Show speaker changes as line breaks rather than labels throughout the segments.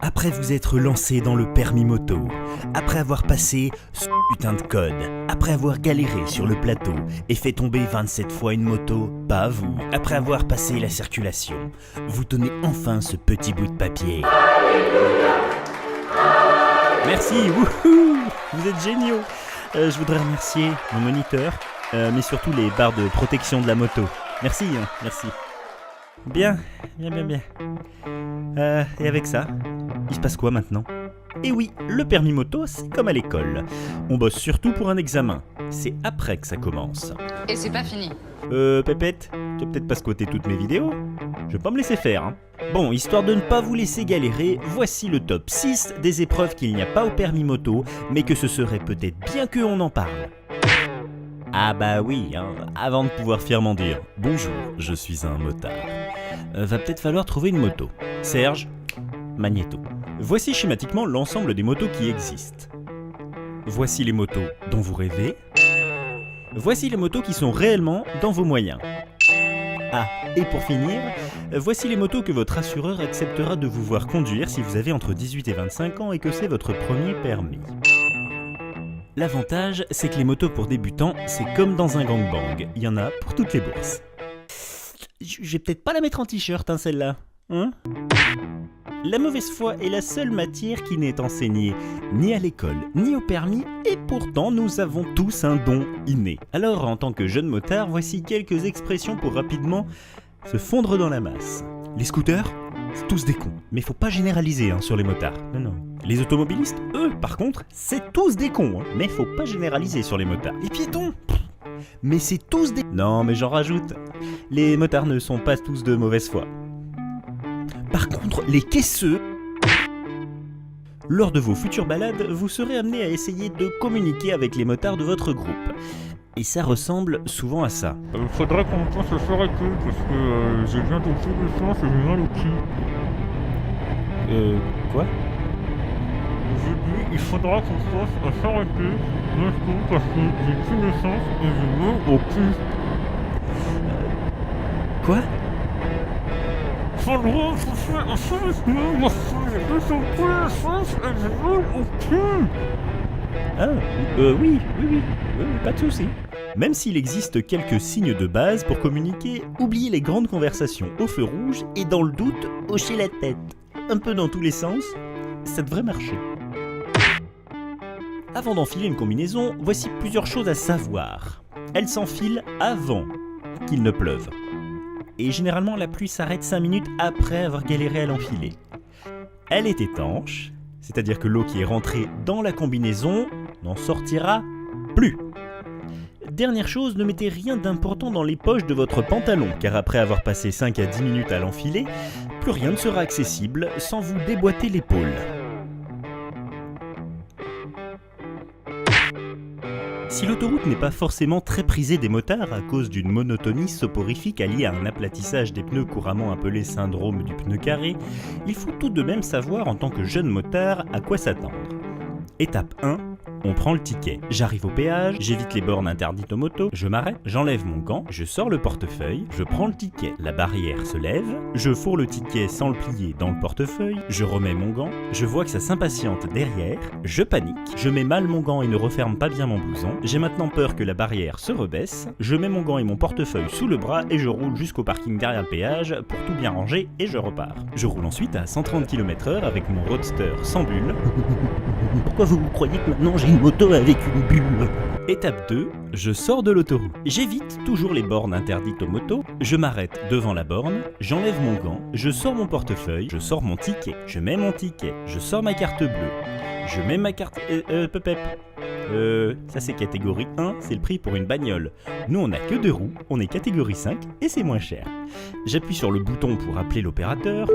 Après vous être lancé dans le permis moto, après avoir passé ce putain de code, après avoir galéré sur le plateau et fait tomber 27 fois une moto, pas à vous, après avoir passé la circulation, vous tenez enfin ce petit bout de papier. Merci, wouhou, vous êtes géniaux. Je voudrais remercier mon moniteur, mais surtout les barres de protection de la moto. Merci, merci. Bien. Et avec ça, il se passe quoi maintenant ? Et oui, le permis moto, c'est comme à l'école. On bosse surtout pour un examen. C'est après que ça commence.
Et c'est pas fini.
Pépette, tu vas peut-être pas squatter toutes mes vidéos ? Je vais pas me laisser faire, hein. Bon, histoire de ne pas vous laisser galérer, voici le top 6 des épreuves qu'il n'y a pas au permis moto, mais que ce serait peut-être bien qu'on en parle. Ah bah oui, hein, avant de pouvoir fièrement dire « Bonjour, je suis un motard », va peut-être falloir trouver une moto. Serge, Magnéto. Voici schématiquement l'ensemble des motos qui existent. Voici les motos dont vous rêvez. Voici les motos qui sont réellement dans vos moyens. Ah, et pour finir, voici les motos que votre assureur acceptera de vous voir conduire si vous avez entre 18 et 25 ans et que c'est votre premier permis. L'avantage, c'est que les motos pour débutants, c'est comme dans un gangbang. Il y en a pour toutes les bourses. Je vais peut-être pas la mettre en t-shirt, hein, celle-là. Hein ? La mauvaise foi est la seule matière qui n'est enseignée ni à l'école, ni au permis, et pourtant nous avons tous un don inné. Alors, en tant que jeune motard, voici quelques expressions pour rapidement se fondre dans la masse. Les scooters, c'est tous des cons. Mais faut pas généraliser sur les motards. Non. Les automobilistes, eux, par contre, c'est tous des cons. Mais faut pas généraliser sur les motards. Les piétons, mais c'est tous des... Non, mais j'en rajoute. Les motards ne sont pas tous de mauvaise foi. Par contre, les caisseux... Lors de vos futures balades, vous serez amené à essayer de communiquer avec les motards de votre groupe. Et ça ressemble souvent à ça.
Faudra qu'on pense à s'arrêter parce que j'ai bientôt plus de temps et j'ai mal au cul.
Quoi ?
J'ai dit, il faudra qu'on pense à s'arrêter maintenant parce que j'ai plus de sens et j'ai mal au cul.
Quoi ?
Faudra qu'on pense à s'arrêter parce que j'ai plus de sens et j'ai mal au cul.
Ah, oui, pas de souci. Même s'il existe quelques signes de base pour communiquer, oubliez les grandes conversations au feu rouge et dans le doute, hochez la tête. Un peu dans tous les sens, ça devrait marcher. Avant d'enfiler une combinaison, voici plusieurs choses à savoir. Elle s'enfile avant qu'il ne pleuve. Et généralement, la pluie s'arrête 5 minutes après avoir galéré à l'enfiler. Elle est étanche, c'est-à-dire que l'eau qui est rentrée dans la combinaison n'en sortira plus. Dernière chose, ne mettez rien d'important dans les poches de votre pantalon, car après avoir passé 5 à 10 minutes à l'enfiler, plus rien ne sera accessible sans vous déboîter l'épaule. Si l'autoroute n'est pas forcément très prisée des motards à cause d'une monotonie soporifique alliée à un aplatissage des pneus couramment appelé syndrome du pneu carré, il faut tout de même savoir en tant que jeune motard à quoi s'attendre. Étape 1. On prend le ticket. J'arrive au péage, j'évite les bornes interdites aux motos, je m'arrête, j'enlève mon gant, je sors le portefeuille, je prends le ticket. La barrière se lève, je fourre le ticket sans le plier dans le portefeuille, je remets mon gant, je vois que ça s'impatiente derrière, je panique, je mets mal mon gant et ne referme pas bien mon blouson, j'ai maintenant peur que la barrière se rebaisse, je mets mon gant et mon portefeuille sous le bras et je roule jusqu'au parking derrière le péage pour tout bien ranger et je repars. Je roule ensuite à 130 km/h avec mon roadster sans bulle. Pourquoi vous croyez que maintenant j'ai une moto avec une bulle ? Étape 2, je sors de l'autoroute. J'évite toujours les bornes interdites aux motos, je m'arrête devant la borne, j'enlève mon gant, je sors mon portefeuille, je sors mon ticket, je mets mon ticket, je sors ma carte bleue, je mets ma carte... ça c'est catégorie 1, c'est le prix pour une bagnole. Nous on a que 2 roues, on est catégorie 5 et c'est moins cher. J'appuie sur le bouton pour appeler l'opérateur.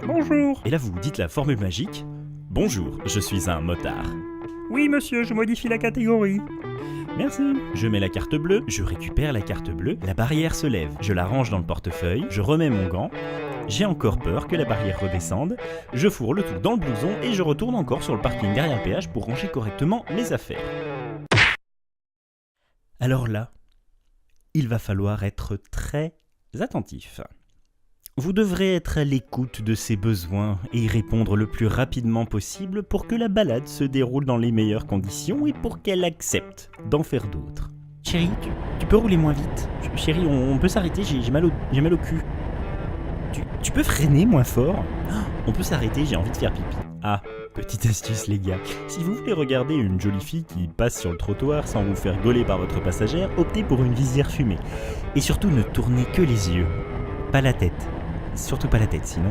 Bonjour. Et là vous vous dites la formule magique. Bonjour, je suis un motard. Oui monsieur, je modifie la catégorie. Merci. Je mets la carte bleue, je récupère la carte bleue, la barrière se lève, je la range dans le portefeuille, je remets mon gant, j'ai encore peur que la barrière redescende, je fourre le tout dans le blouson et je retourne encore sur le parking derrière le péage pour ranger correctement mes affaires. Alors là, il va falloir être très attentif. Vous devrez être à l'écoute de ses besoins et y répondre le plus rapidement possible pour que la balade se déroule dans les meilleures conditions et pour qu'elle accepte d'en faire d'autres. Chérie, tu peux rouler moins vite. Chérie, on peut s'arrêter, j'ai mal au cul. Tu peux freiner moins fort. On peut s'arrêter, j'ai envie de faire pipi. Ah, petite astuce les gars. Si vous voulez regarder une jolie fille qui passe sur le trottoir sans vous faire gauler par votre passagère, optez pour une visière fumée. Et surtout ne tournez que les yeux, pas la tête. Surtout pas la tête, sinon...